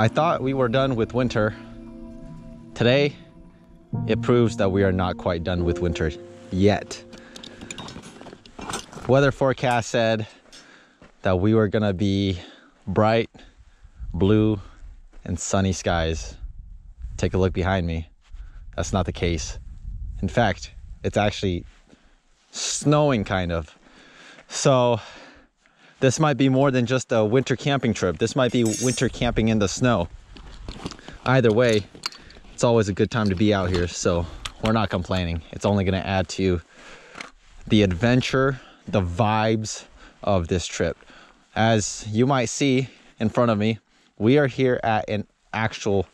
I thought we were done with winter. Today, it proves that we are not quite done with winter yet. Weather forecast said that we were gonna be bright, blue, and sunny skies. Take a look behind me. That's not the case. In fact, it's actually snowing kind of. So this might be more than just a winter camping trip. This might be winter camping in the snow. Either way, it's always a good time to be out here, so we're not complaining. It's only gonna add to the adventure, the vibes of this trip. As you might see in front of me, we are here at an actual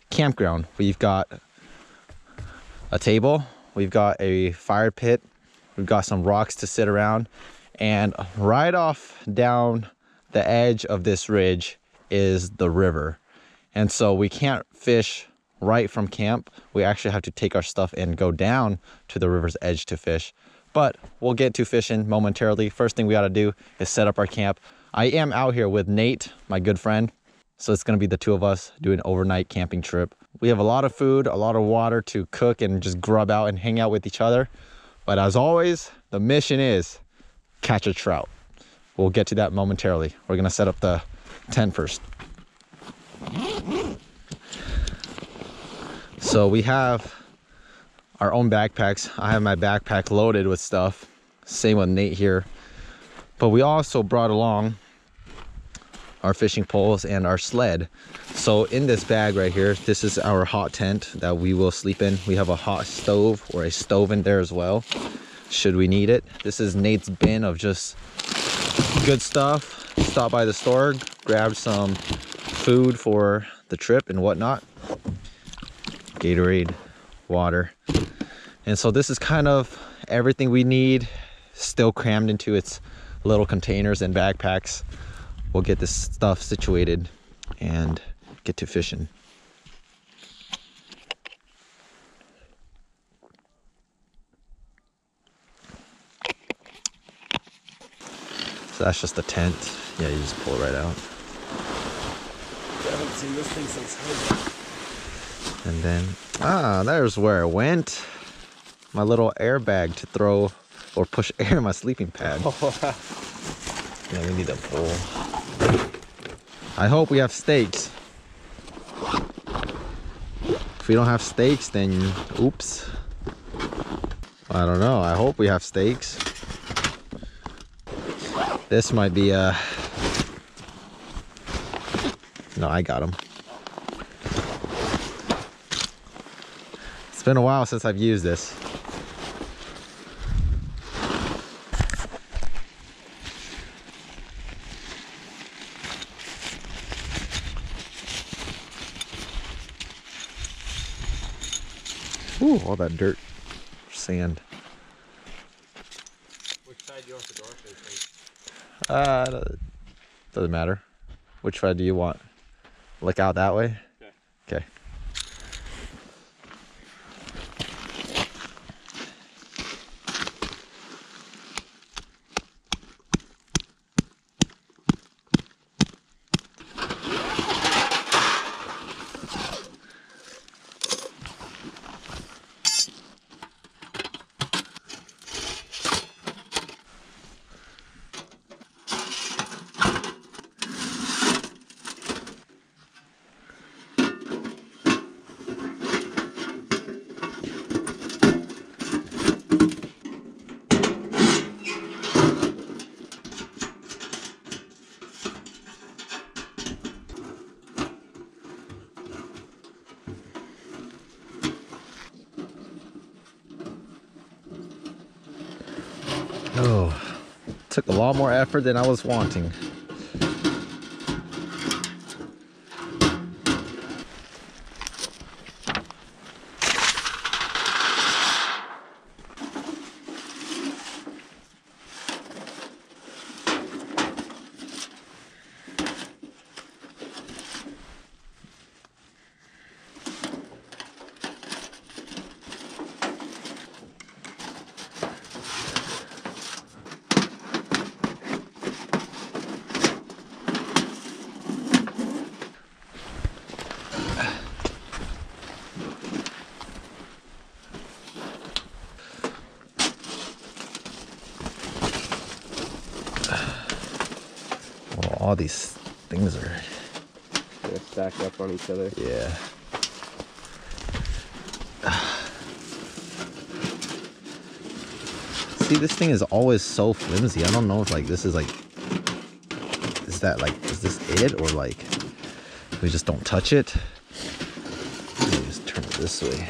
campground. We've got a table, we've got a fire pit, we've got some rocks to sit around, and right off down the edge of this ridge is the river. And so we can't fish right from camp. We actually have to take our stuff and go down to the river's edge to fish. But we'll get to fishing momentarily. First thing we gotta do is set up our camp. I am out here with Nate, my good friend. So it's gonna be the two of us doing an overnight camping trip. We have a lot of food, a lot of water to cook and just grub out and hang out with each other. But as always, the mission is catch a trout. We'll get to that momentarily. We're gonna set up the tent first. So we have our own backpacks. I have my backpack loaded with stuff. Same with Nate here. But we also brought along our fishing poles and our sled. So in this bag right here, this is our hot tent that we will sleep in. We have a hot stove or a stove in there as well, should we need it. This is Nate's bin of just good stuff. Stop by the store, grab some food for the trip and whatnot. Gatorade, water. And so this is kind of everything we need, still crammed into its little containers and backpacks. We'll get this stuff situated and get to fishing. So that's just the tent. Yeah, you just pull it right out. I haven't seen this thing since home. And then, there's where it went. My little airbag to throw or push air in my sleeping pad. Yeah, we need a pole. I hope we have stakes. If we don't have stakes, then oops. I don't know. I hope we have stakes. This might be a... No, I got them. It's been a while since I've used this. Ooh, all that dirt, sand. Which side do you want the door facing? Doesn't matter. Which side do you want? Look out that way? Okay. Okay. Oh, took a lot more effort than I was wanting. all these things are... They're stacked up on each other. Yeah. See, this thing is always so flimsy. I don't know if like this is like... Is this it? Or like we just don't touch it? Let me just turn it this way.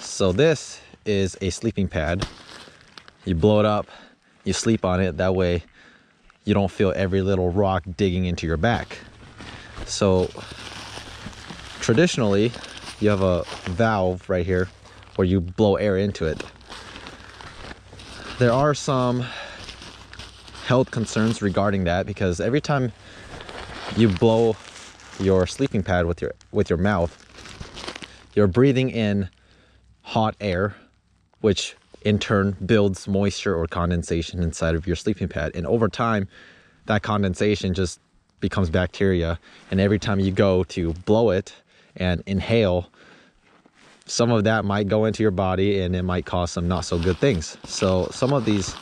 So this is a sleeping pad. You blow it up, you sleep on it. That way you don't feel every little rock digging into your back. So traditionally, you have a valve right here where you blow air into it. There are some health concerns regarding that, because every time you blow your sleeping pad with your mouth, you're breathing in hot air, which in turn builds moisture or condensation inside of your sleeping pad. And over time, that condensation just becomes bacteria. And every time you go to blow it and inhale, some of that might go into your body and it might cause some not so good things. So some of these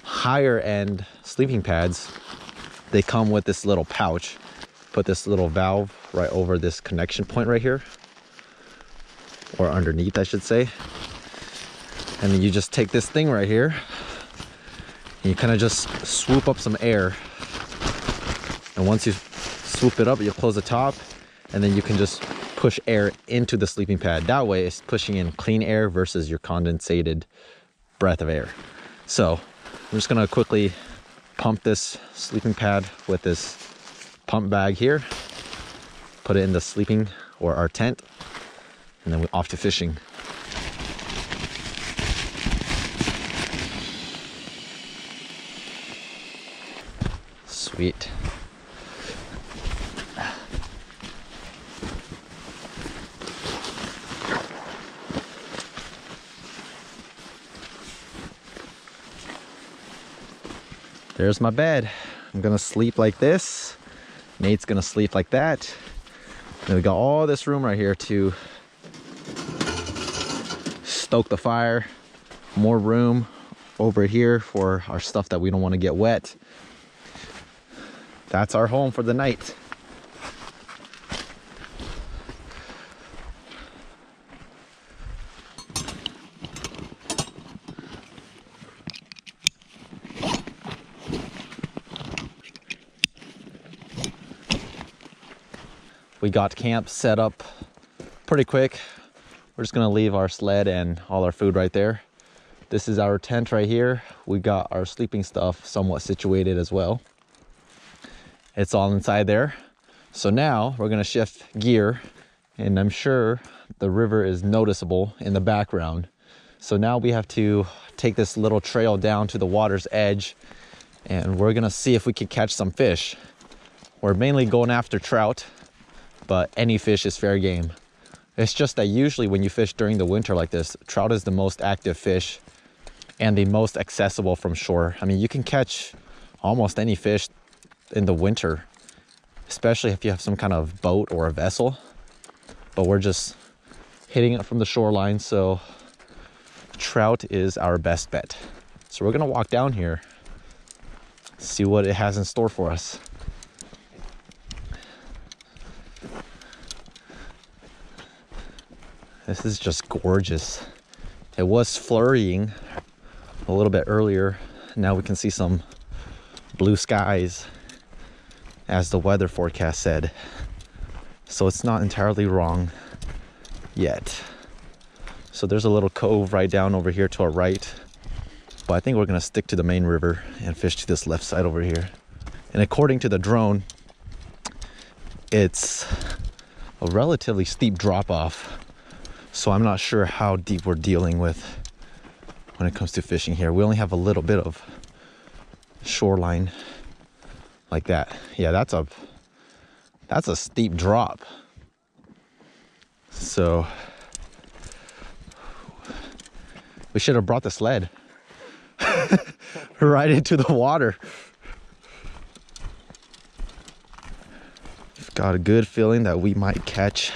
higher end sleeping pads, they come with this little pouch. Put this little valve right over this connection point right here, or underneath, I should say. And then you just take this thing right here and you kind of just swoop up some air. And once you swoop it up, you close the top, and then you can just push air into the sleeping pad. That way it's pushing in clean air versus your condensated breath of air. So I'm just gonna quickly pump this sleeping pad with this pump bag here, put it in the sleeping or our tent, and then we're off to fishing. Sweet. There's my bed. I'm gonna sleep like this. Nate's gonna sleep like that. And we got all this room right here to stoke the fire. More room over here for our stuff that we don't want to get wet. That's our home for the night. We got camp set up pretty quick. We're just gonna leave our sled and all our food right there. This is our tent right here. We got our sleeping stuff somewhat situated as well. It's all inside there. So now we're gonna shift gear, and I'm sure the river is noticeable in the background. So now we have to take this little trail down to the water's edge, and we're gonna see if we can catch some fish. We're mainly going after trout, but any fish is fair game. It's just that usually when you fish during the winter like this, trout is the most active fish and the most accessible from shore. I mean, you can catch almost any fish in the winter, especially if you have some kind of boat or a vessel, but we're just hitting it from the shoreline, so trout is our best bet. So we're gonna walk down here, see what it has in store for us. This is just gorgeous. It was flurrying a little bit earlier. Now we can see some blue skies, as the weather forecast said. So it's not entirely wrong yet. So there's a little cove right down over here to our right, but I think we're gonna stick to the main river and fish to this left side over here. And according to the drone, it's a relatively steep drop off. So I'm not sure how deep we're dealing with when it comes to fishing here. We only have a little bit of shoreline like that. Yeah, that's a steep drop. So we should have brought the sled. right into the water. Got a good feeling that we might catch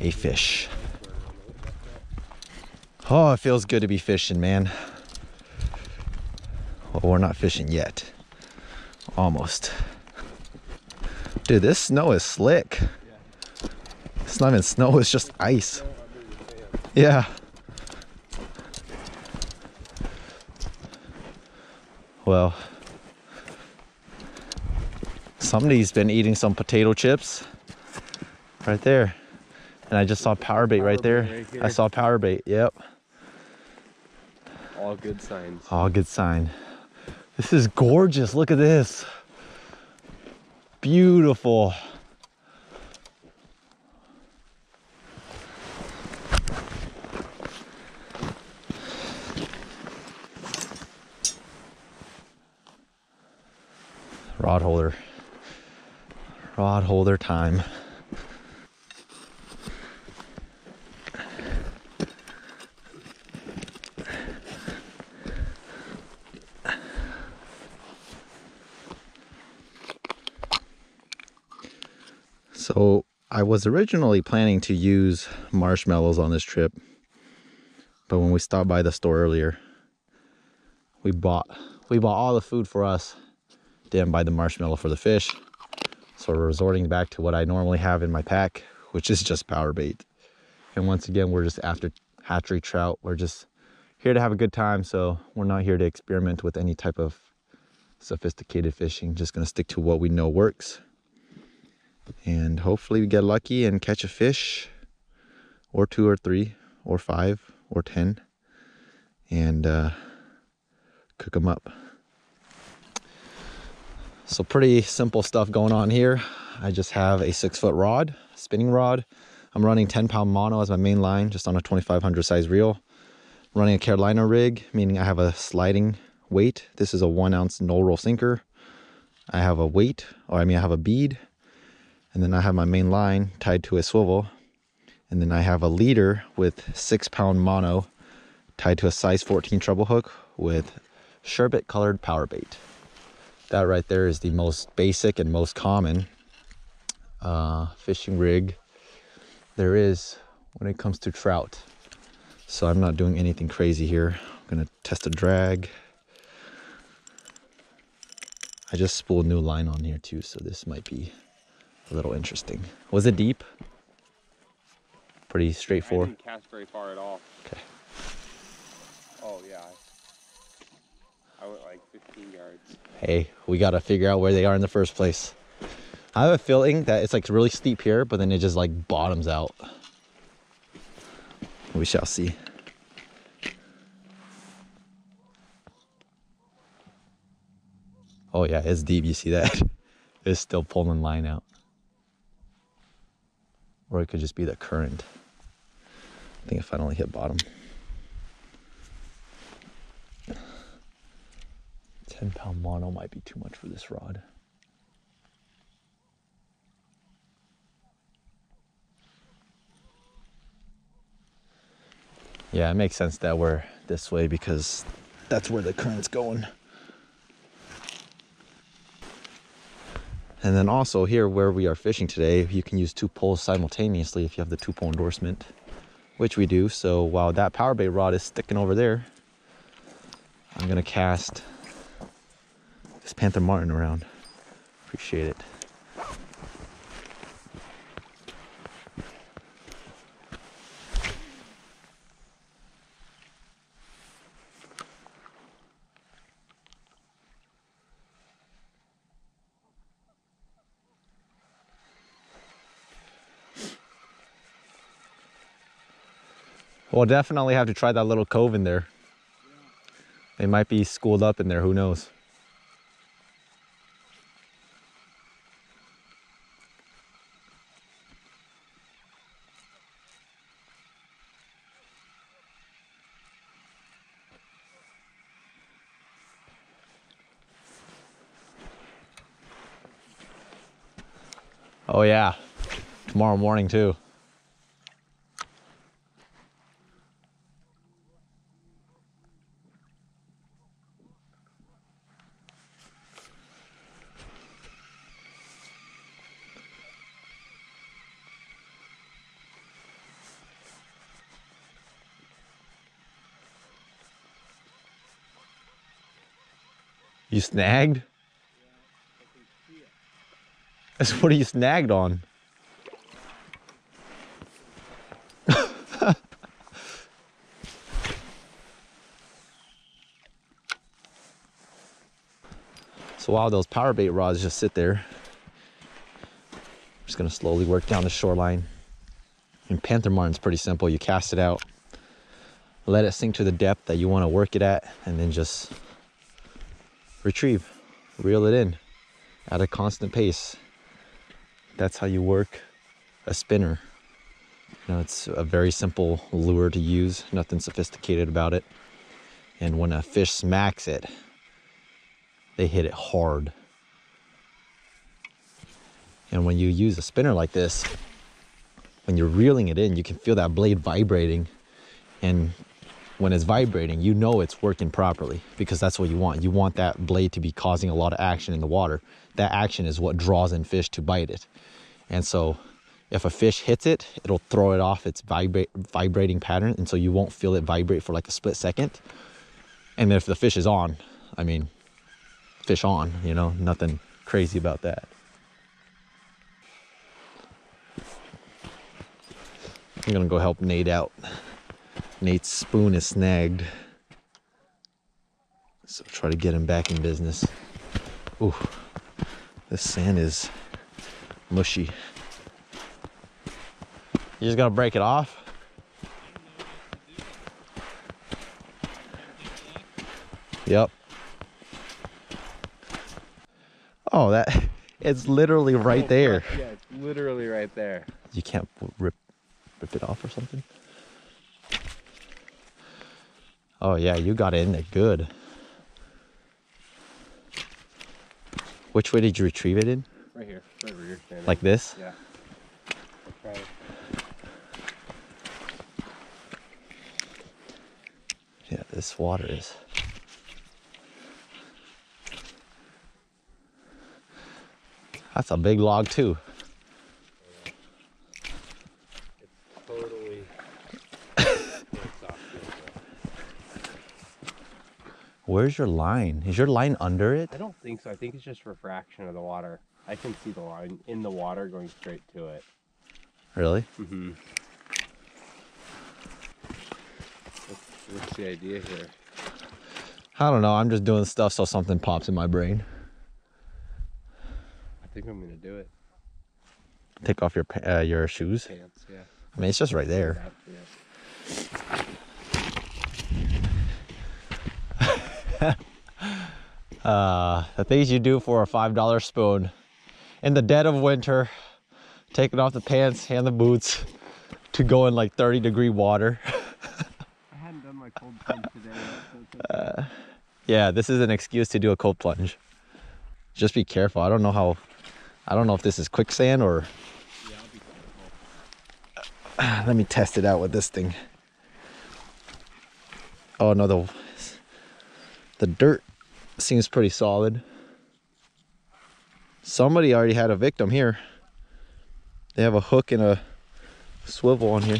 a fish. Oh, it feels good to be fishing, man. Well, we're not fishing yet. Almost. Dude, this snow is slick. It's not even snow, it's just ice. Yeah. Well, somebody's been eating some potato chips right there. And I just saw power bait right there. I saw power bait, yep. All good signs. All good sign. This is gorgeous, look at this. Beautiful. Rod holder. Rod holder time. So I was originally planning to use marshmallows on this trip, but when we stopped by the store earlier, we bought all the food for us, didn't buy the marshmallow for the fish. So we're resorting back to what I normally have in my pack, which is just power bait. And once again, we're just after hatchery trout. We're just here to have a good time, so we're not here to experiment with any type of sophisticated fishing. Just gonna stick to what we know works. And hopefully we get lucky and catch a fish, or 2 or 3 or 5 or 10, and cook them up. So pretty simple stuff going on here. I just have a 6-foot rod, spinning rod. I'm running 10-pound mono as my main line, just on a 2500 size reel. I'm running a Carolina rig, meaning I have a sliding weight. This is a 1-ounce no roll sinker. I have a weight, I have a bead. And then I have my main line tied to a swivel. And then I have a leader with 6-pound mono tied to a size 14 treble hook with sherbet colored power bait. That right there is the most basic and most common fishing rig there is when it comes to trout. So I'm not doing anything crazy here. I'm gonna test a drag. I just spooled new line on here too, so this might be a little interesting. Was it deep? Pretty straightforward. I didn't cast very far at all. Okay. Oh yeah. I went like 15 yards. Hey, we gotta figure out where they are in the first place. I have a feeling that it's like really steep here, but then it just like bottoms out. We shall see. Oh yeah, it's deep, you see that? It's still pulling line out. Or it could just be the current. I think it finally hit bottom. 10-pound mono might be too much for this rod. Yeah, it makes sense that we're this way because that's where the current's going. And then also here where we are fishing today, you can use 2 poles simultaneously if you have the 2-pole endorsement, which we do. So while that power bait rod is sticking over there, I'm gonna cast this Panther Martin around. Appreciate it. We'll definitely have to try that little cove in there. They might be schooled up in there, who knows? Oh yeah, tomorrow morning too. You snagged? That's what you snagged on. So while those power bait rods just sit there, I'm just gonna slowly work down the shoreline. And panther martin's pretty simple. You cast it out, let it sink to the depth that you want to work it at, and then just retrieve, reel it in at a constant pace. That's how you work a spinner. You know, it's a very simple lure to use, nothing sophisticated about it. And when a fish smacks it, they hit it hard. And when you use a spinner like this, when you're reeling it in, you can feel that blade vibrating. And when it's vibrating, you know it's working properly, because that's what you want. You want that blade to be causing a lot of action in the water. That action is what draws in fish to bite it. And so if a fish hits it, it'll throw it off its vibrating pattern. And so you won't feel it vibrate for like a split second. And if the fish is on, I mean, fish on, you know, nothing crazy about that. I'm gonna go help Nate out. Nate's spoon is snagged, so try to get him back in business. Ooh, this sand is mushy. You just gonna break it off? Yep. Oh, it's literally right there. Yeah, it's literally right there. You can't rip it off or something? Oh yeah, you got it in there good. Which way did you retrieve it in? Right here, right where you're standing. Like this? Yeah. Right. Yeah, this water is. That's a big log too. It's totally Where's your line? Is your line under it? I don't think so. I think it's just refraction of the water. I can see the line in the water going straight to it. Really? Mm-hmm. What's the idea here? I don't know. I'm just doing stuff so something pops in my brain. I think I'm gonna do it. Take off your shoes. Pants, yeah. I mean, it's just right there. The things you do for a $5 spoon in the dead of winter, taking off the pants and the boots to go in like 30-degree water. I hadn't done my cold plunge today. So it's Yeah, this is an excuse to do a cold plunge. Just be careful. I don't know if this is quicksand or. Yeah, I'll be careful. Let me test it out with this thing. Oh no, the dirt seems pretty solid. Somebody already had a victim here. They have a hook and a swivel on here.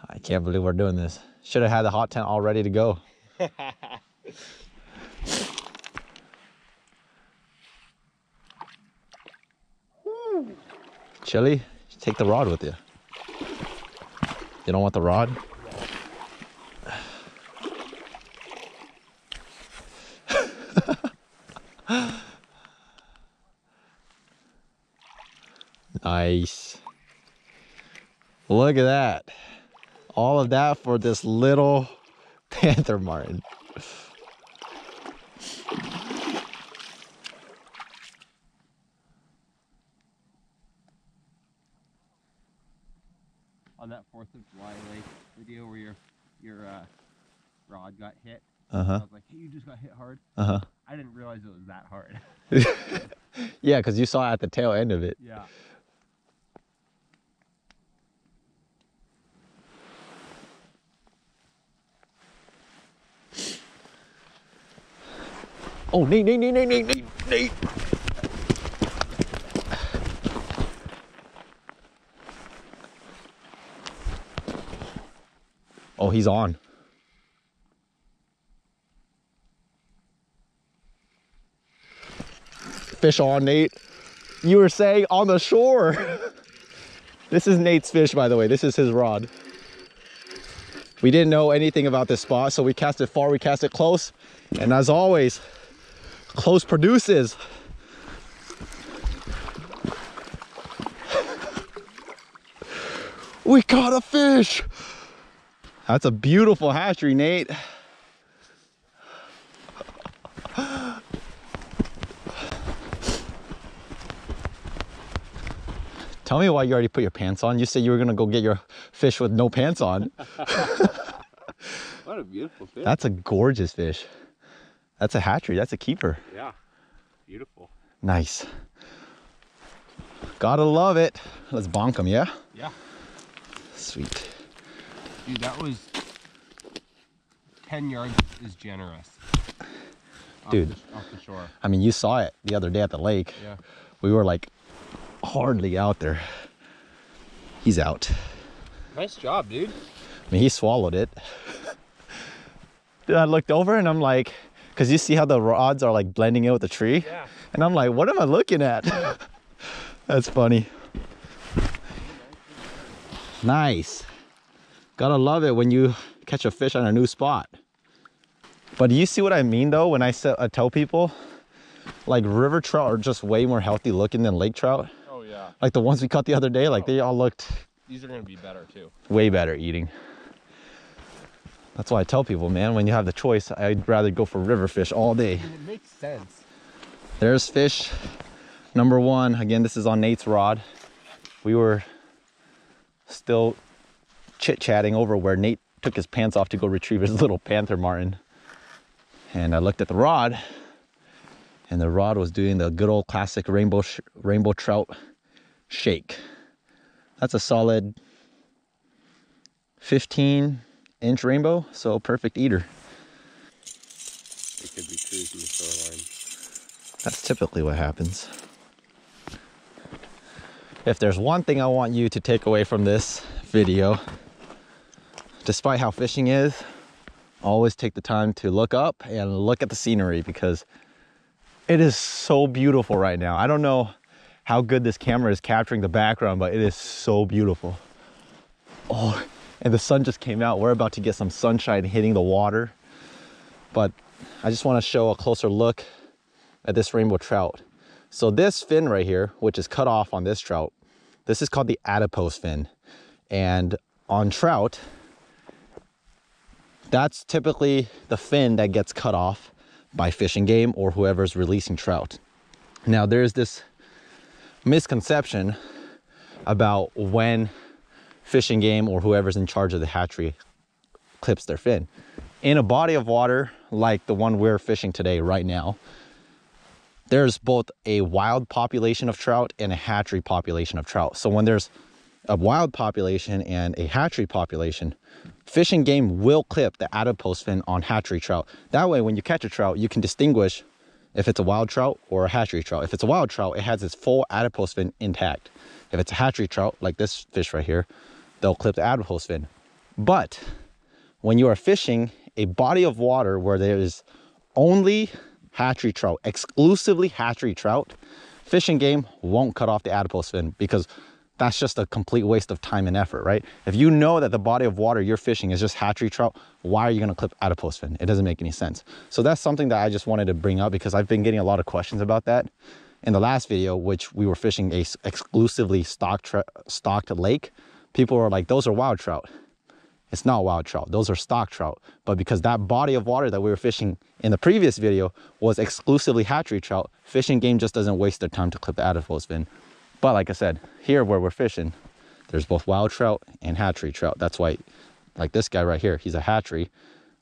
I can't believe we're doing this. Should have had the hot tent all ready to go. Chili, take the rod with you. You don't want the rod? Nice. Look at that. All of that for this little panther martin. On that 4th of July lake video where your rod got hit, Uh-huh. I was like, hey, you just got hit hard. Uh-huh. I didn't realize it was that hard. Yeah, because you saw at the tail end of it. Yeah. Oh, Nate. Oh, he's on. Fish on, Nate. You were saying on the shore. This is Nate's fish, by the way. This is his rod. We didn't know anything about this spot, so we cast it far, we cast it close. And as always, close produces. We caught a fish. That's a beautiful hatchery, Nate. Tell me why you already put your pants on. You said you were gonna go get your fish with no pants on. What a beautiful fish. That's a gorgeous fish. That's a hatchery, that's a keeper. Yeah, beautiful. Nice. Gotta love it. Let's bonk him, yeah? Yeah. Sweet. Dude, that was 10 yards is generous. Dude. Off the shore. I mean, you saw it the other day at the lake. Yeah. We were like hardly out there. He's out. Nice job, dude. I mean, he swallowed it. Dude, I looked over and I'm like, because you see how the rods are like blending in with the tree? Yeah. And I'm like, what am I looking at? That's funny. Nice. Gotta love it when you catch a fish on a new spot. But do you see what I mean though when I tell people like river trout are just way more healthy looking than lake trout? Oh yeah. Like the ones we caught the other day, like they all looked These are gonna be better too. way better eating. That's why I tell people, man, when you have the choice, I'd rather go for river fish all day. And it makes sense. There's fish number one. Again, this is on Nate's rod. We were still chit-chatting over where Nate took his pants off to go retrieve his little panther martin. And I looked at the rod, and the rod was doing the good old classic rainbow trout shake. That's a solid 15-inch rainbow, so perfect eater. It could be cruising the shoreline. That's typically what happens. If there's one thing I want you to take away from this video, despite how fishing is, always take the time to look up and look at the scenery because it is so beautiful right now. I don't know how good this camera is capturing the background, but it is so beautiful. Oh, and the sun just came out. We're about to get some sunshine hitting the water. But I just want to show a closer look at this rainbow trout. So this fin right here, which is cut off on this trout, this is called the adipose fin. And on trout, that's typically the fin that gets cut off by Fish and Game or whoever's releasing trout. Now there's this misconception about when Fish and Game or whoever's in charge of the hatchery clips their fin. In a body of water like the one we're fishing today right now, there's both a wild population of trout and a hatchery population of trout. So when there's a wild population and a hatchery population, Fish and Game will clip the adipose fin on hatchery trout. That way, when you catch a trout, you can distinguish if it's a wild trout or a hatchery trout. If it's a wild trout, it has its full adipose fin intact. If it's a hatchery trout, like this fish right here, they'll clip the adipose fin. But when you are fishing a body of water where there is only hatchery trout, exclusively hatchery trout, Fish and Game won't cut off the adipose fin because that's just a complete waste of time and effort, right? If you know that the body of water you're fishing is just hatchery trout, why are you gonna clip adipose fin? It doesn't make any sense. So that's something that I just wanted to bring up because I've been getting a lot of questions about that. In the last video, which we were fishing a exclusively stocked lake, people were like, those are wild trout. It's not wild trout, those are stock trout. But because that body of water that we were fishing in the previous video was exclusively hatchery trout, Fish and Game just doesn't waste their time to clip the adipose fin. But like I said, here where we're fishing, there's both wild trout and hatchery trout. That's why, like this guy right here, he's a hatchery,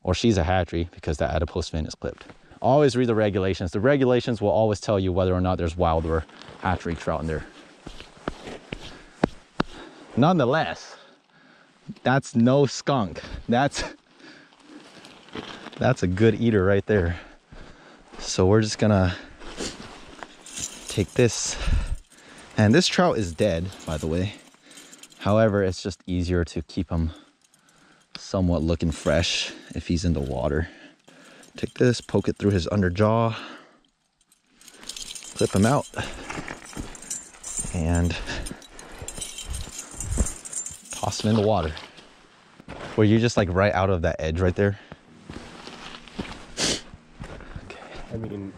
or she's a hatchery because that adipose fin is clipped. Always read the regulations. The regulations will always tell you whether or not there's wild or hatchery trout in there. Nonetheless, that's no skunk. That's a good eater right there. So we're just gonna take this. And this trout is dead, by the way. However, it's just easier to keep him somewhat looking fresh if he's in the water. Take this, poke it through his under jaw, clip him out, and toss him in the water. Were you just like right out of that edge right there? Okay. I mean,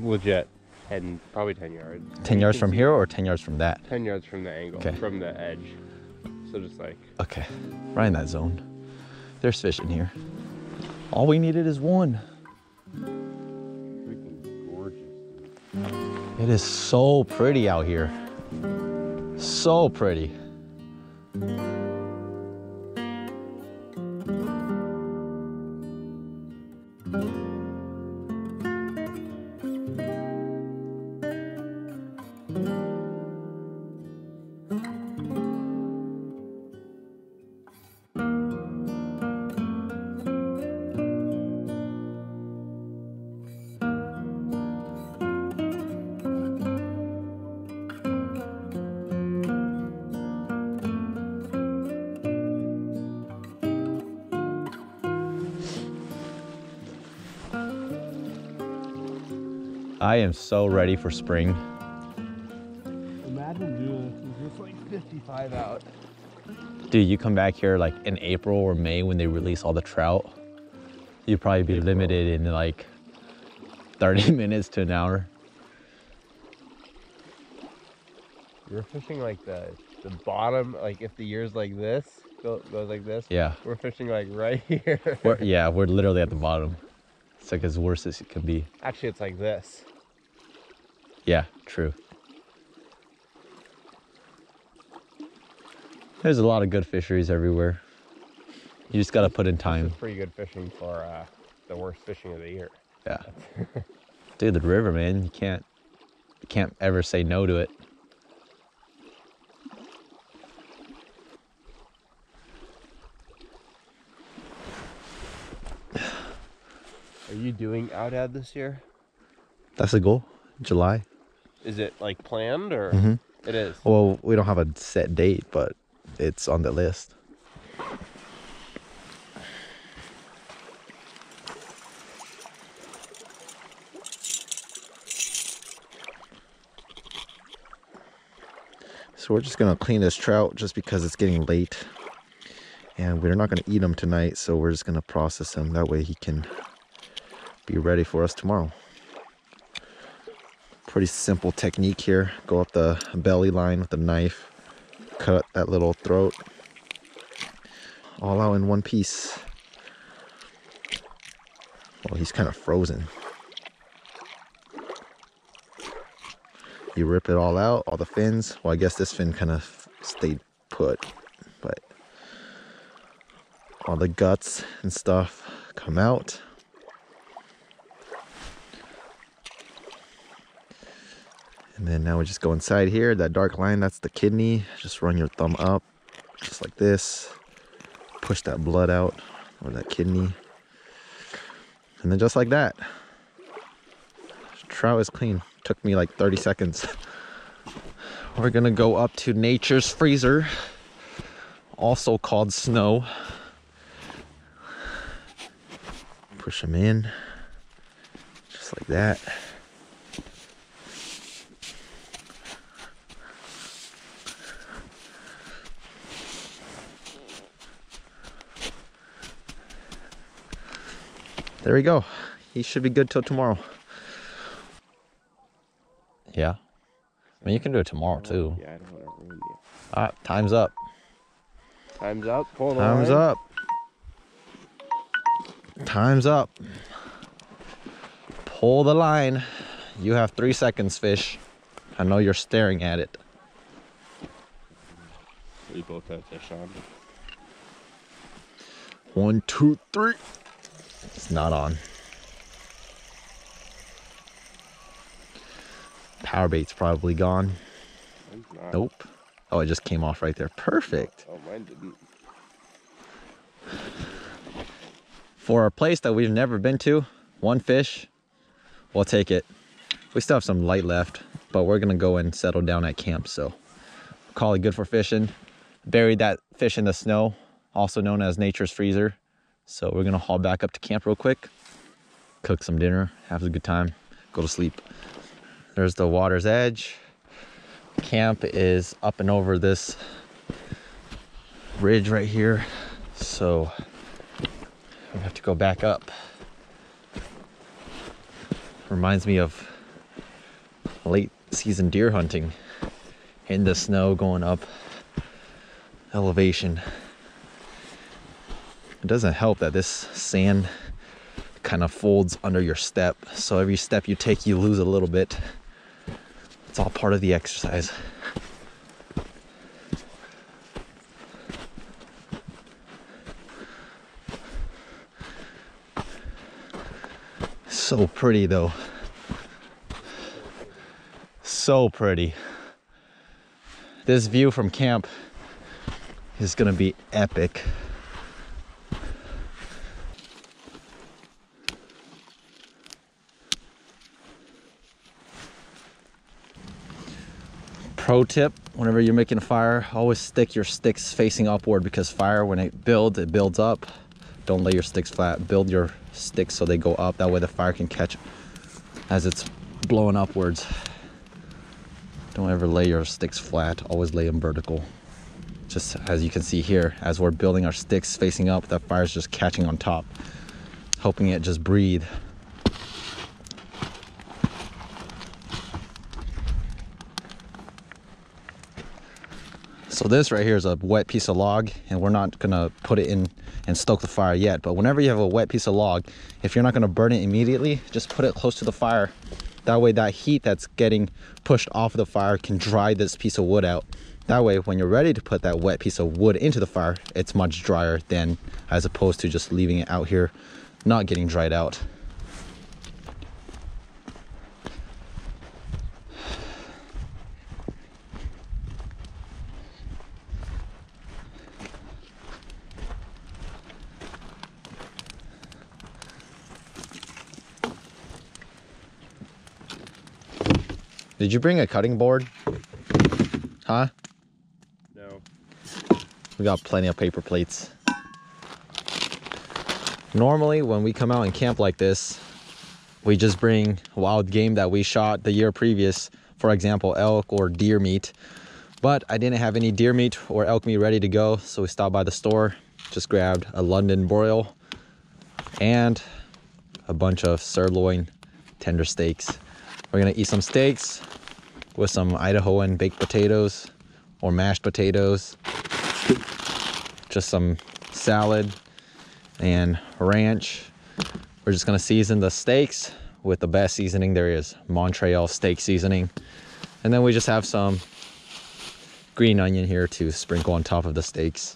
legit, and probably 10 yards. 10 yards from here or 10 yards from that? 10 yards from the angle, Okay. from the edge. So just like... Okay, right in that zone. There's fish in here. All we needed is one. Freaking gorgeous. It is so pretty out here. So pretty. I am so ready for spring. Imagine doing just like 55 out. Dude, you come back here like in April or May when they release all the trout, you'd probably be limited in like 30 minutes to an hour. We're fishing like the bottom, like if the year's like this, goes like this. Yeah. We're fishing like right here. We're literally at the bottom. It's like as worse as it could be. Actually, it's like this. Yeah, true. There's a lot of good fisheries everywhere. You just gotta put in time. It's pretty good fishing for the worst fishing of the year. Yeah. Dude, the river, man, you can't ever say no to it. Are you doing Outad this year? That's the goal. July. Is it like planned or? Mm-hmm. It is. Well, we don't have a set date, but it's on the list. So we're just gonna clean this trout just because it's getting late. And we're not gonna eat him tonight, so we're just gonna process him. That way he can be ready for us tomorrow. Pretty simple technique here. Go up the belly line with a knife, cut that little throat, all out in one piece. Well, he's kind of frozen. You rip it all out, all the fins. Well, I guess this fin kind of stayed put, but all the guts and stuff come out. And then now we just go inside here. That dark line, that's the kidney. Just run your thumb up, just like this. Push that blood out, or that kidney. And then just like that. Trout is clean. Took me like 30 seconds. We're gonna go up to nature's freezer, also called snow. Push them in, just like that. There we go. He should be good till tomorrow. Yeah. I mean, you can do it tomorrow too. Yeah, I don't want to ruin you. All right, time's up. Time's up. Pull the Time's line. up. Time's up. Pull the line. You have 3 seconds, fish. I know you're staring at it. We both have fish on. 1, 2, 3. It's not on. Power bait's probably gone. Mine's not. Nope. Oh, it just came off right there. Perfect. Oh, mine didn't. For a place that we've never been to, one fish, we'll take it. We still have some light left, but we're gonna go and settle down at camp, so call it good for fishing. Buried that fish in the snow also known as nature's freezer. So we're gonna haul back up to camp real quick, cook some dinner, have a good time, go to sleep. There's the water's edge. Camp is up and over this ridge right here, so we have to go back up. Reminds me of late season deer hunting in the snow, going up elevation. It doesn't help that this sand kind of folds under your step, so every step you take you lose a little bit. It's all part of the exercise. So pretty though. So pretty. This view from camp is gonna be epic. Pro tip, whenever you're making a fire, always stick your sticks facing upward, because fire, when it builds up. Don't lay your sticks flat. Build your sticks so they go up. That way the fire can catch as it's blowing upwards. Don't ever lay your sticks flat. Always lay them vertical. Just as you can see here, as we're building our sticks facing up, that fire's just catching on top, helping it just breathe. So this right here is a wet piece of log, and we're not gonna put it in and stoke the fire yet. But whenever you have a wet piece of log, if you're not gonna burn it immediately, just put it close to the fire. That way that heat that's getting pushed off of the fire can dry this piece of wood out. That way when you're ready to put that wet piece of wood into the fire, it's much drier than as opposed to just leaving it out here not getting dried out. Did you bring a cutting board? Huh? No. We got plenty of paper plates. Normally, when we come out and camp like this, we just bring wild game that we shot the year previous, for example, elk or deer meat. But I didn't have any deer meat or elk meat ready to go, so we stopped by the store, just grabbed a London broil and a bunch of sirloin tender steaks. We're gonna eat some steaks with some Idahoan baked potatoes or mashed potatoes, just some salad and ranch. We're just gonna season the steaks with the best seasoning there is, Montreal steak seasoning. And then we just have some green onion here to sprinkle on top of the steaks.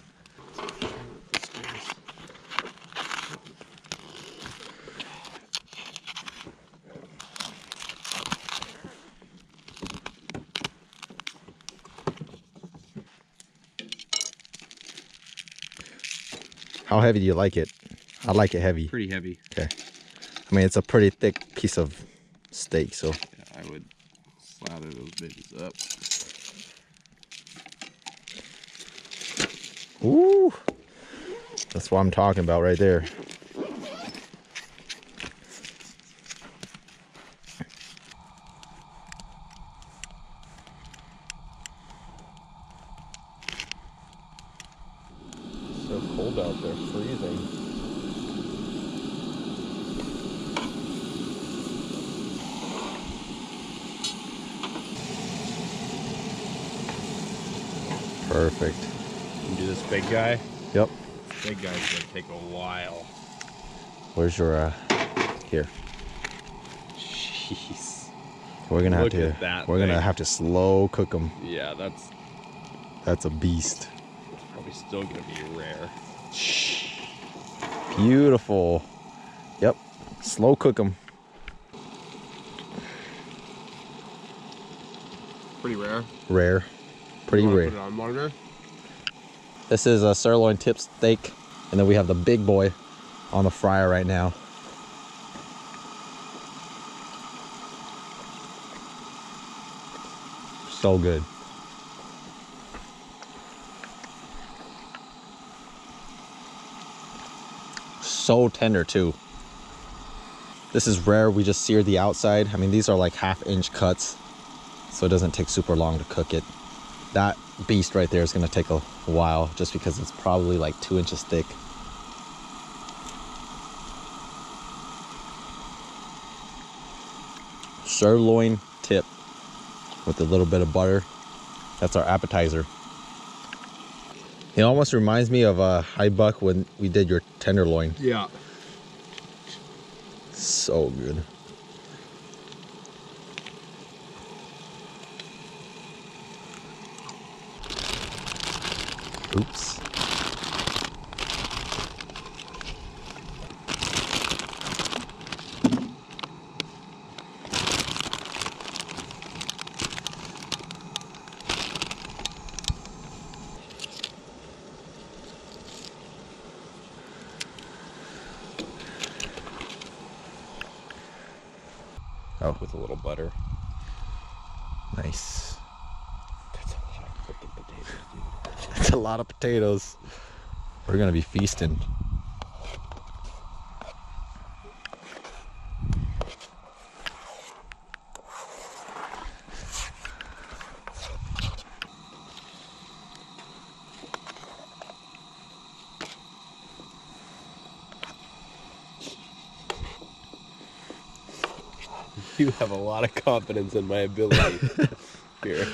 How heavy do you like it? I like it heavy. Pretty heavy. Okay. I mean, it's a pretty thick piece of steak, so. Yeah, I would slather those bitches up. Ooh. That's what I'm talking about right there. So cold out there, freezing. Perfect. You do this big guy? Yep. Big guy's gonna take a while. Where's your, here. Jeez. We're gonna have Look to, at that we're gonna thing. have to slow cook them. Yeah, That's a beast. probably still gonna be rare. Beautiful. Yep. Slow cook them. Pretty rare. Rare. Pretty rare. Put it on longer. This is a sirloin tip steak, and then we have the big boy on the fryer right now. So good. so tender too. This is rare. We just seared the outside. I mean, these are like 1/2 inch cuts, so it doesn't take super long to cook it. That beast right there is going to take a while just because it's probably like 2 inches thick. Sirloin tip with a little bit of butter. That's our appetizer. It almost reminds me of a high buck when we did your tenderloin. Yeah. So good. Oops. Oh, With a little butter. nice. That's a lot of freaking potatoes, dude. That's a lot of potatoes. We're gonna be feasting. You have a lot of confidence in my ability here.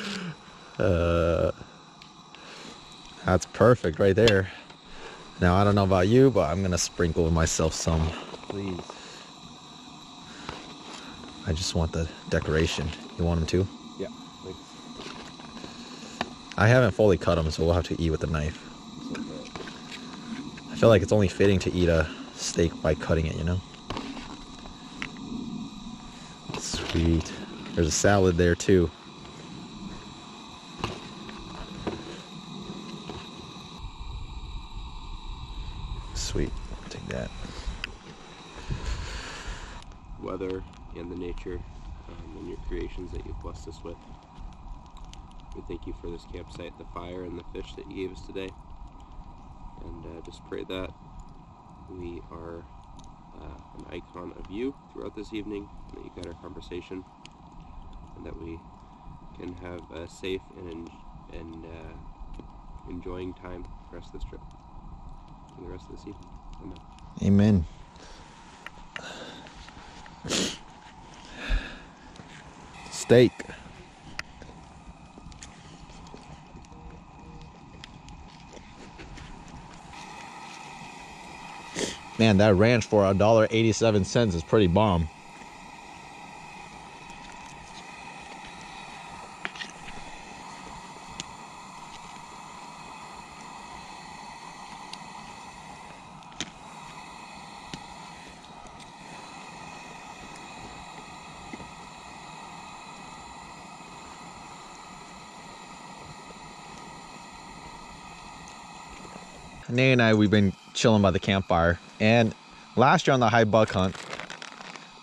That's perfect right there. Now, I don't know about you, but I'm gonna sprinkle myself some. Please. I just want the decoration. You want them too? Yeah. Thanks. I haven't fully cut them, so we'll have to eat with a knife. I feel like it's only fitting to eat a steak by cutting it, you know? Sweet. There's a salad there too. Sweet. Take that. Weather and the nature and your creations that you've blessed us with. We thank you for this campsite, the fire, and the fish that you gave us today. And just pray that we are an icon of you throughout this evening, and that you guide our conversation, and that we can have a safe and enjoying time the rest of this trip and the rest of this evening. Amen. Amen. Steak. Man, that ranch for $1.87 is pretty bomb. Nay and I, we've been chilling by the campfire, and last year on the high buck hunt,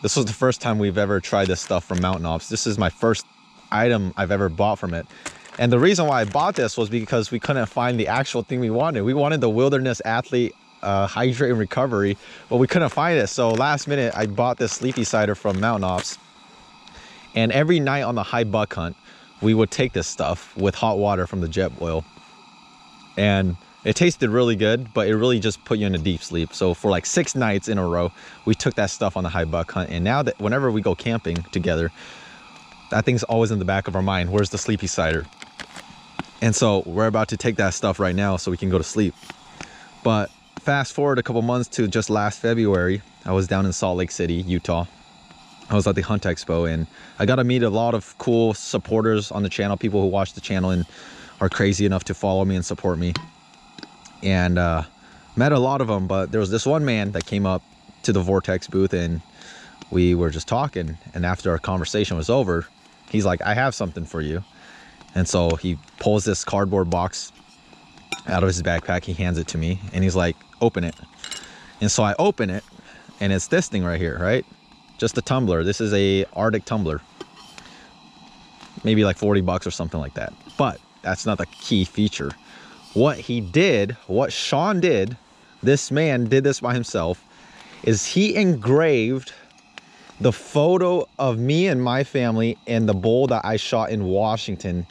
this was the first time we've ever tried this stuff from Mountain Ops. This is my first item I've ever bought from it. And the reason why I bought this was because we couldn't find the actual thing we wanted. We wanted the Wilderness Athlete Hydrate and Recovery, but we couldn't find it. So last minute, I bought this Sleepy Cider from Mountain Ops. And every night on the high buck hunt, we would take this stuff with hot water from the jet boil. And it tasted really good, but it really just put you in a deep sleep. So for like 6 nights in a row, we took that stuff on the high buck hunt. And now that whenever we go camping together, that thing's always in the back of our mind. Where's the Sleepy Cider? And so we're about to take that stuff right now so we can go to sleep. But fast forward a couple months to just last February, I was down in Salt Lake City, Utah. I was at the Hunt Expo, and I got to meet a lot of cool supporters on the channel, people who watch the channel and are crazy enough to follow me and support me. And met a lot of them, but there was this one man that came up to the Vortex booth, and we were just talking. And after our conversation was over, he's like, I have something for you. And so he pulls this cardboard box out of his backpack. He hands it to me, and he's like, open it. And so I open it, and it's this thing right here, right? Just a tumbler. This is a Arctic tumbler. Maybe like 40 bucks or something like that. But that's not the key feature. What he did, what Sean did, this man did this by himself. is he engraved the photo of me and my family in the bull that I shot in Washington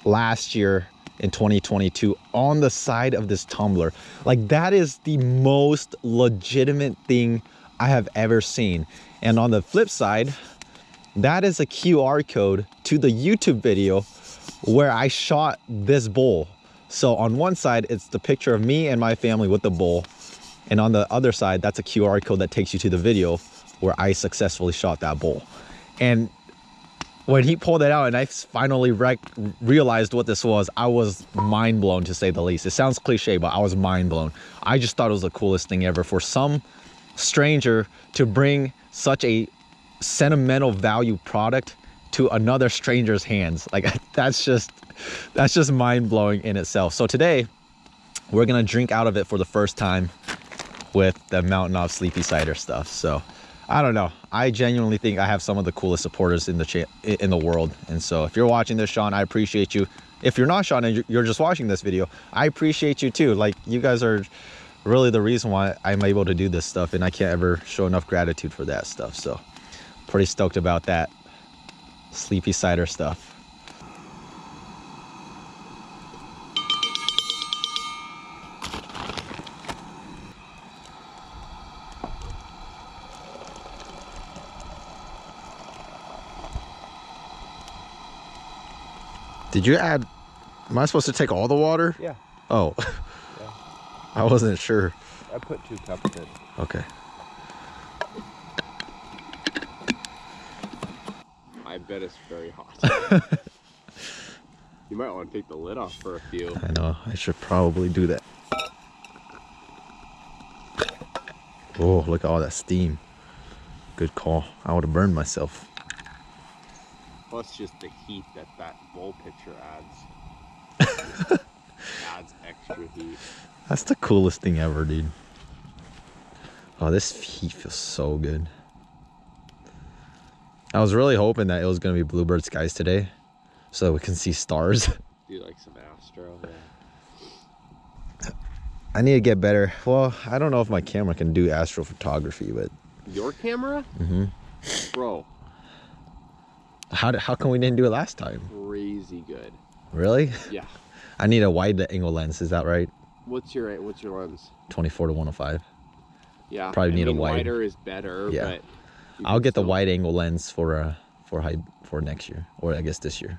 last year in 2022 on the side of this tumbler. Like, that is the most legitimate thing I have ever seen. And on the flip side, that is a QR code to the YouTube video where I shot this bull. So on one side, it's the picture of me and my family with the bull. And on the other side, that's a QR code that takes you to the video where I successfully shot that bull. And when he pulled it out and I finally realized what this was, I was mind blown, to say the least. It sounds cliche, but I was mind blown. I just thought it was the coolest thing ever for some stranger to bring such a sentimental value product to another stranger's hands. Like, that's just mind blowing in itself. So today we're gonna drink out of it for the first time with the Mountain Off Sleepy Cider stuff. So I don't know, I genuinely think I have some of the coolest supporters in the world. And so if you're watching this, Sean, I appreciate you. If you're not Sean and you're just watching this video, I appreciate you too. Like, you guys are really the reason why I'm able to do this stuff, and I can't ever show enough gratitude for that stuff. So pretty stoked about that Sleepy Cider stuff. Did you add, am I supposed to take all the water? Yeah. Oh, Yeah. I wasn't sure. I put 2 cups in. Okay. I bet it's very hot. You might want to take the lid off for a few. I know, I should probably do that. Oh, look at all that steam. Good call. I would have burned myself. Plus just the heat that bowl picture adds. Adds extra heat. That's the coolest thing ever, dude. Oh, this heat feels so good. I was really hoping that it was going to be bluebird skies today so that we can see stars. Do like some astro. Yeah. I need to get better. Well, I don't know if my camera can do astrophotography, but... Your camera? Mm-hmm. Bro. How come we didn't do it last time? Crazy good. Really? Yeah. I need a wide angle lens, is that right? What's your lens? 24 to 105. Yeah. Probably need a wide. Wider is better, Yeah. but I'll get the wide angle lens for next year, or I guess this year.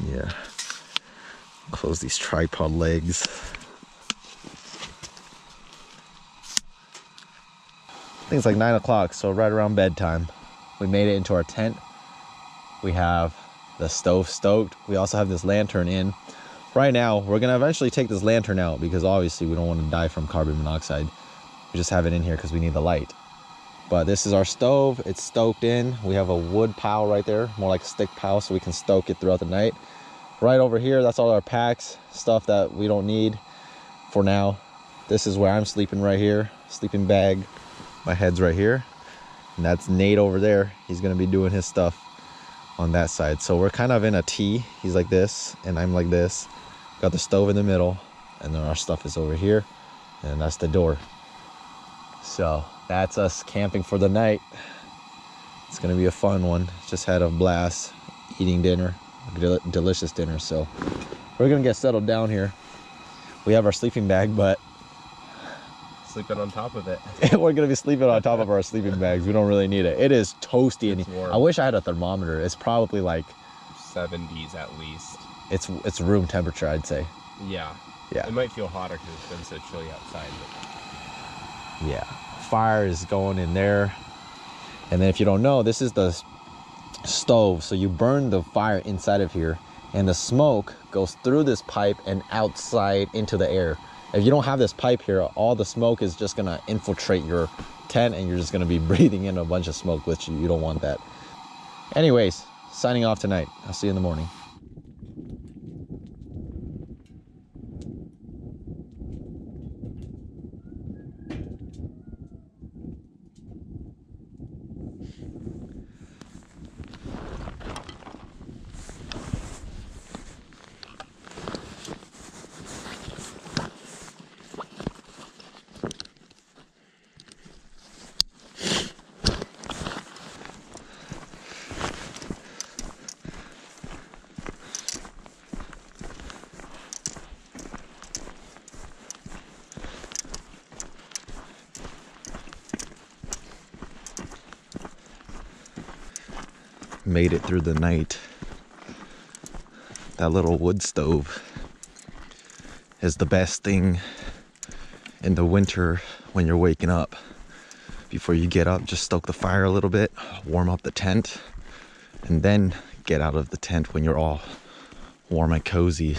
Yeah. Close these tripod legs. I think it's like 9 o'clock, so right around bedtime. We made it into our tent. We have the stove stoked. We also have this lantern in. Right now, we're gonna eventually take this lantern out because obviously we don't want to die from carbon monoxide. We just have it in here because we need the light. But this is our stove. It's stoked in. We have a wood pile right there, more like a stick pile, so we can stoke it throughout the night. Right over here, that's all our packs, stuff that we don't need for now. This is where I'm sleeping right here, sleeping bag. My head's right here. And that's Nate over there. He's gonna be doing his stuff on that side. So we're kind of in a T. He's like this, and I'm like this. Got the stove in the middle, and then our stuff is over here, and that's the door. So that's us camping for the night. It's gonna be a fun one. Just had a blast eating dinner, delicious dinner. So we're gonna get settled down here. We have our sleeping bag, but sleeping on top of it. we're gonna be sleeping on top of our sleeping bags. We don't really need it. It is toasty, and I wish I had a thermometer. It's probably like 70s at least. It's room temperature, I'd say. Yeah. Yeah. It might feel hotter because it's been so chilly outside. But... yeah. Fire is going in there. And then if you don't know, this is the stove. So you burn the fire inside of here, and the smoke goes through this pipe and outside into the air. If you don't have this pipe here, all the smoke is just gonna infiltrate your tent, and you're just gonna be breathing in a bunch of smoke, which you don't want that. Anyways, signing off tonight. I'll see you in the morning. made it through the night. That little wood stove is the best thing in the winter when you're waking up. Before you get up, just stoke the fire a little bit, warm up the tent, and then get out of the tent when you're all warm and cozy.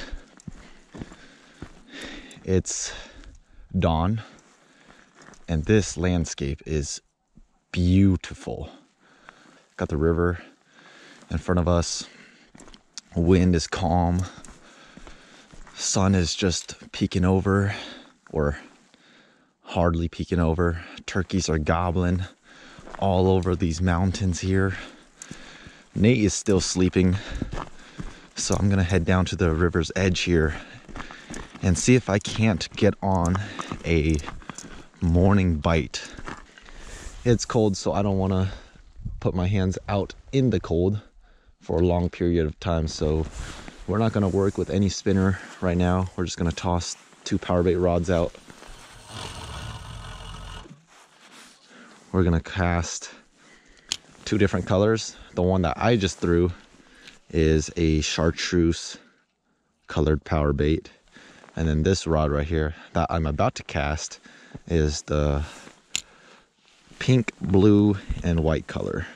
It's dawn, and this landscape is beautiful. Got the river in front of us. Wind is calm. Sun is just peeking over, or hardly peeking over. Turkeys are gobbling all over these mountains here. Nate is still sleeping, so I'm gonna head down to the river's edge here and see if I can't get on a morning bite. It's cold, so I don't want to put my hands out in the cold for a long period of time, so we're not going to work with any spinner right now. We're just going to toss 2 power bait rods out. We're going to cast 2 different colors. The one that I just threw is a chartreuse colored power bait, and then this rod right here that I'm about to cast is the pink, blue, and white color.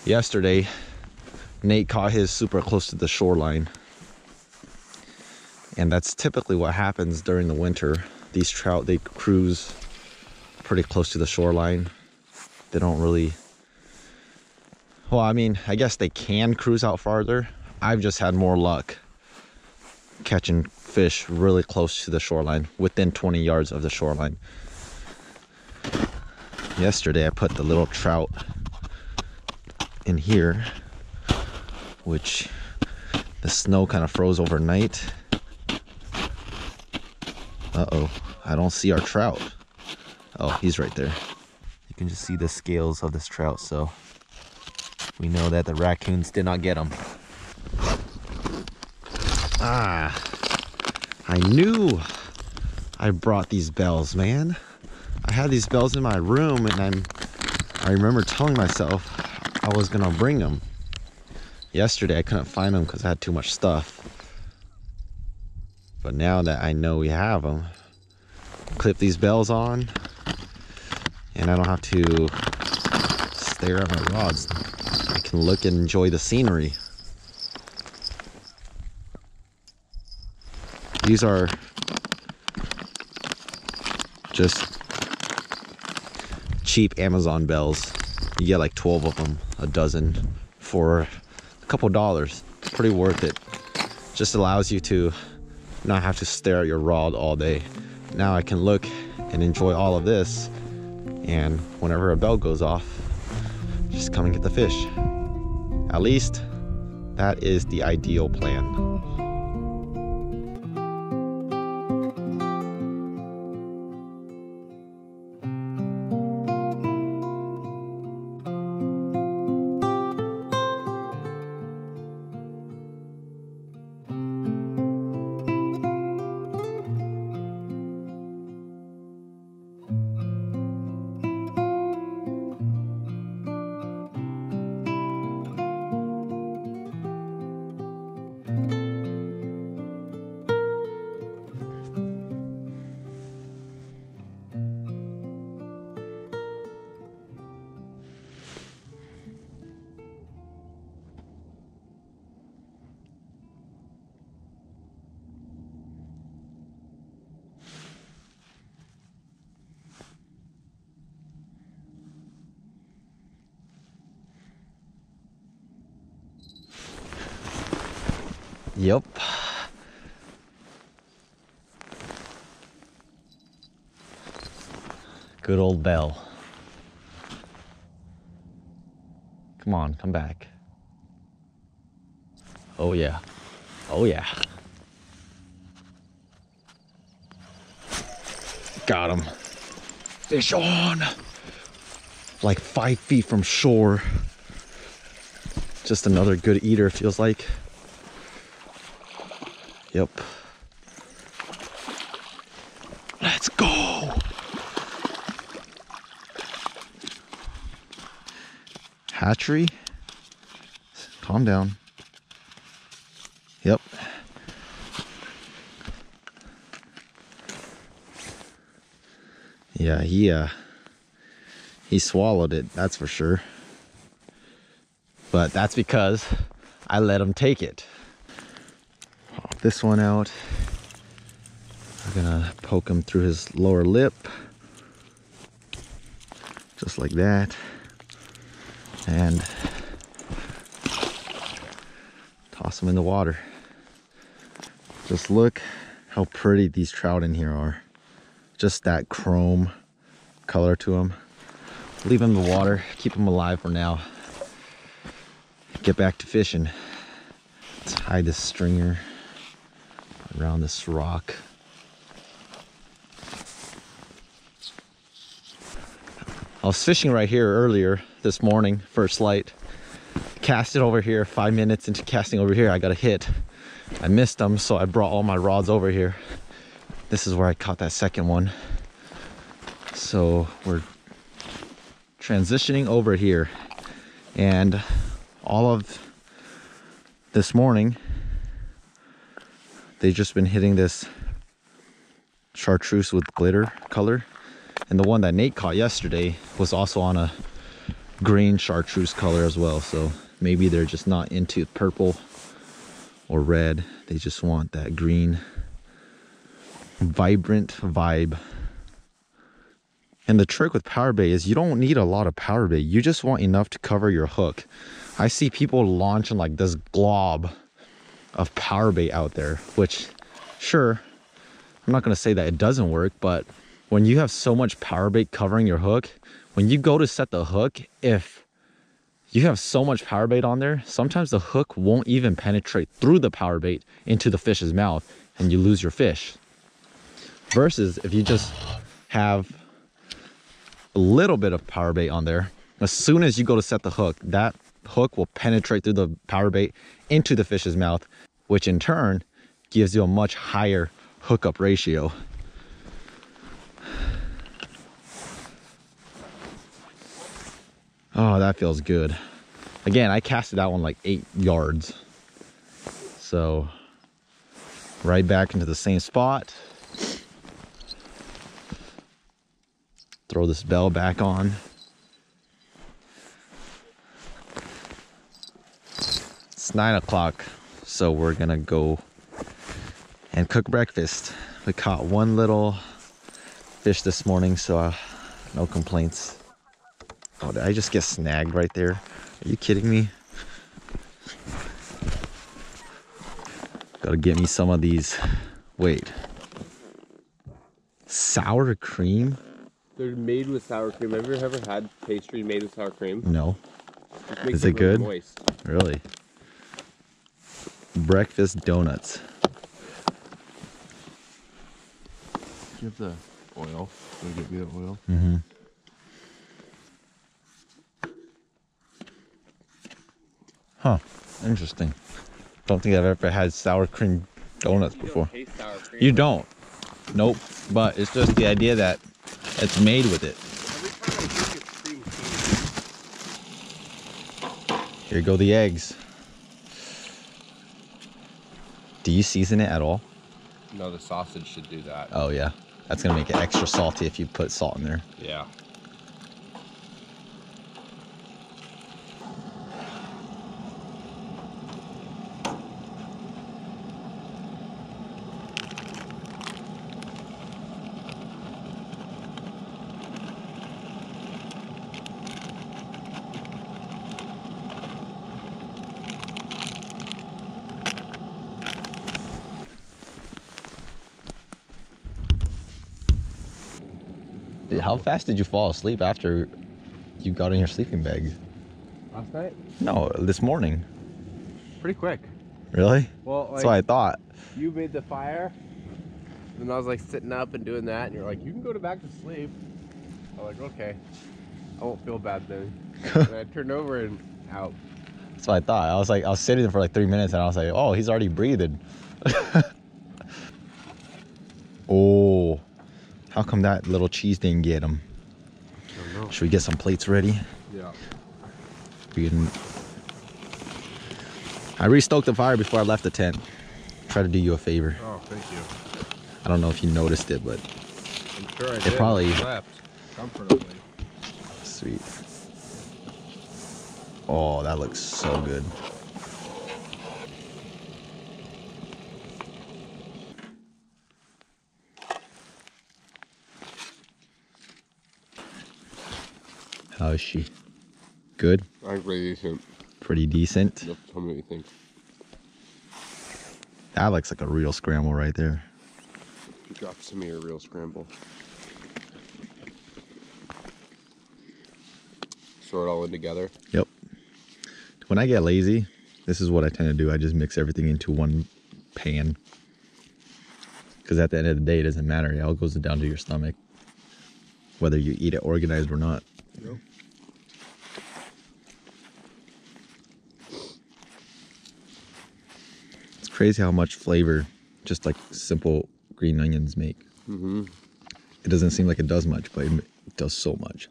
Yesterday, Nate caught his super close to the shoreline, and that's typically what happens during the winter. These trout, they cruise pretty close to the shoreline. They don't really, well, I mean, I guess they can cruise out farther. I've just had more luck catching fish really close to the shoreline, within 20 yards of the shoreline. Yesterday I put the little trout in here, which the snow kind of froze overnight. Uh-oh, I don't see our trout. Oh, he's right there. You can just see the scales of this trout, so we know that the raccoons did not get him. Ah, I knew I brought these bells, man. I had these bells in my room, and I remember telling myself I was gonna bring them. Yesterday I couldn't find them because I had too much stuff. But now that I know we have them, clip these bells on, and I don't have to stare at my rods. I can look and enjoy the scenery. These are just cheap Amazon bells. You get like 12 of them, a dozen, for a couple dollars. Pretty worth it. Just allows you to not have to stare at your rod all day. Now I can look and enjoy all of this, and whenever a bell goes off, just come and get the fish. At least that is the ideal plan. Yep. Good old bell. Come on, come back. Oh yeah. Oh yeah. Got him. Fish on. Like 5 feet from shore. Just another good eater, feels like. Yep. Let's go. Hatchery. Calm down. Yep. Yeah, he swallowed it, that's for sure. But that's because I let him take it. Pop this one out. We're gonna poke him through his lower lip. Just like that. And toss them in the water. Just look how pretty these trout in here are. Just that chrome color to them. Leave them in the water, keep them alive for now. Get back to fishing. Let's tie this stringer around this rock. I was fishing right here earlier this morning, first light. Cast it over here, 5 minutes into casting over here, I got a hit. I missed them, so I brought all my rods over here. This is where I caught that second one. So we're transitioning over here. And all of this morning, they've just been hitting this chartreuse with glitter color. And the one that Nate caught yesterday was also on a green chartreuse color as well. So maybe they're just not into purple or red. They just want that green, vibrant vibe. And the trick with power bait is you don't need a lot of power bait. You just want enough to cover your hook. I see people launching like this glob of power bait out there, which sure, I'm not gonna say that it doesn't work, but when you have so much power bait covering your hook, when you go to set the hook, if you have so much power bait on there, sometimes the hook won't even penetrate through the power bait into the fish's mouth and you lose your fish. Versus if you just have a little bit of power bait on there, as soon as you go to set the hook, that hook will penetrate through the power bait into the fish's mouth, which in turn gives you a much higher hookup ratio. Oh, that feels good. Again, I casted that one like 8 yards. So, right back into the same spot. Throw this bell back on. It's 9 o'clock, so we're gonna go and cook breakfast. We caught one little fish this morning, so no complaints. Oh, did I just get snagged right there? Are you kidding me? Gotta get me some of these. Wait. Sour cream? They're made with sour cream. Have you ever had pastry made with sour cream? No. It makes Is it good? Moist. Really? Breakfast donuts. Do you have the oil? Can you get me the oil? Mm-hmm. Huh. Interesting. Don't think I've ever had sour cream donuts before. You don't taste sour cream. You don't. Nope. But it's just the idea that it's made with it. Every time I drink it's cream cheese. Here go the eggs. Do you season it at all? No, the sausage should do that. Oh yeah. That's gonna make it extra salty if you put salt in there. Yeah. How fast did you fall asleep after you got in your sleeping bag? Last night? No, this morning. Pretty quick. Really? Well, That's what I thought. You made the fire, and I was like sitting up and doing that, and you're like, you can go back to sleep. I'm like, okay. I won't feel bad then. And I turned over and out. That's what I thought. I was sitting there for like 3 minutes and I was like, oh, he's already breathing. Oh, how come that little cheese didn't get him? I don't know. Should we get some plates ready? Yeah. I restoked the fire before I left the tent. Try to do you a favor. Oh, thank you. I don't know if you noticed it, but I'm sure I did. probably Slept comfortably. sweet. Oh, that looks so good. How is she? Good? I'm pretty decent. Pretty decent. Yep, tell me what you think. That looks like a real scramble right there. Drop some of your real scramble. Throw it all in together. Yep. When I get lazy, this is what I tend to do. I just mix everything into one pan. Because at the end of the day, it doesn't matter. It all goes down to your stomach. Whether you eat it organized or not. Yep. It's crazy how much flavor just like simple green onions make. Mm-hmm. It doesn't seem like it does much, but it does so much.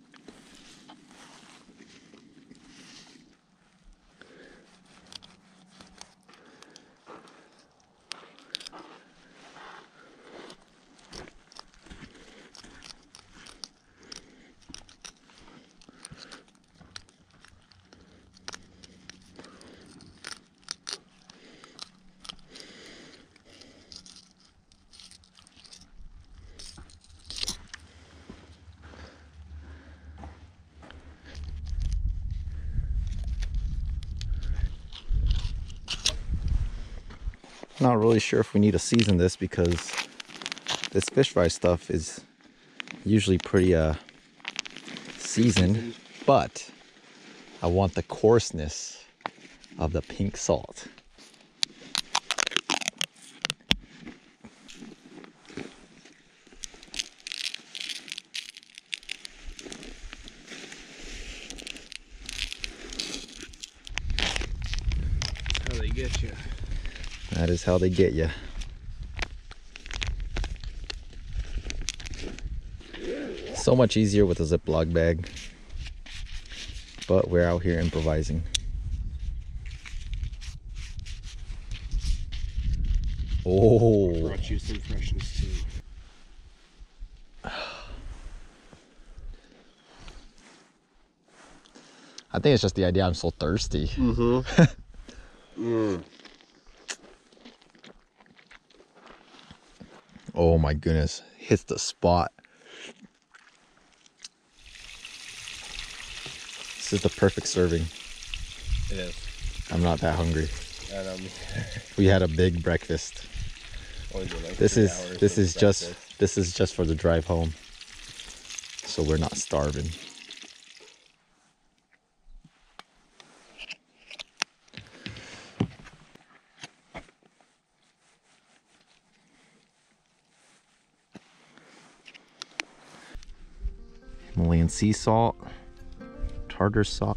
Not really sure if we need to season this because this fish fry stuff is usually pretty seasoned, but I want the coarseness of the pink salt. How they get you. That is how they get you. So much easier with a Ziploc bag, but we're out here improvising. Oh, Brought you some freshness too. I think it's just the idea I'm so thirsty. Mm-hmm. Oh my goodness, hits the spot. This is the perfect serving. It is. I'm not that hungry. And We had a big breakfast. only been like This 3 is hours this of is just for the drive home. So we're not starving. Himalayan sea salt, tartar sauce.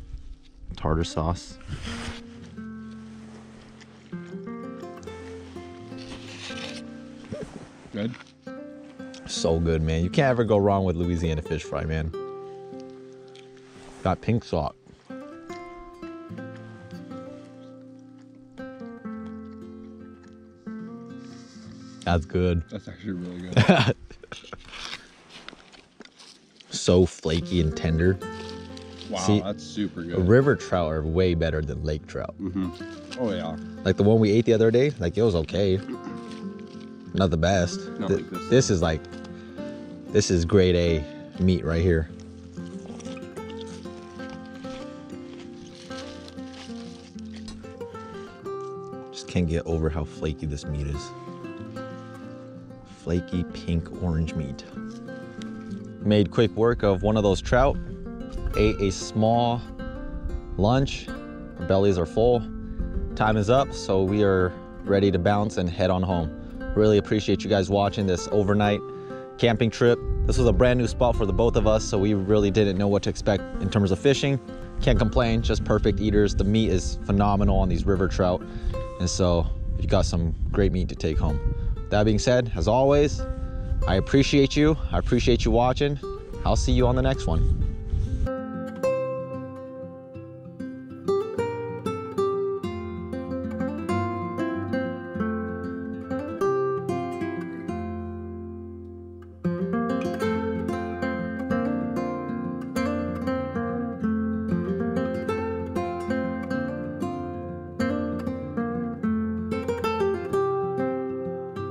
Good. So good, man. You can't ever go wrong with Louisiana fish fry, man. Got pink salt. That's good. That's actually really good. So flaky and tender. Wow, See, that's super good. River trout are way better than lake trout. Mm-hmm. Oh yeah. Like the one we ate the other day, like it was okay. Not the best. Not like this. This is grade A meat right here. Just can't get over how flaky this meat is. Flaky pink orange meat. Made quick work of one of those trout. Ate a small lunch. Our bellies are full. Time is up, so we are ready to bounce and head on home. Really appreciate you guys watching this overnight camping trip. This was a brand new spot for the both of us, so we really didn't know what to expect in terms of fishing. Can't complain, just perfect eaters. The meat is phenomenal on these river trout, and so you got some great meat to take home. That being said, as always, I appreciate you. I appreciate you watching. I'll see you on the next one.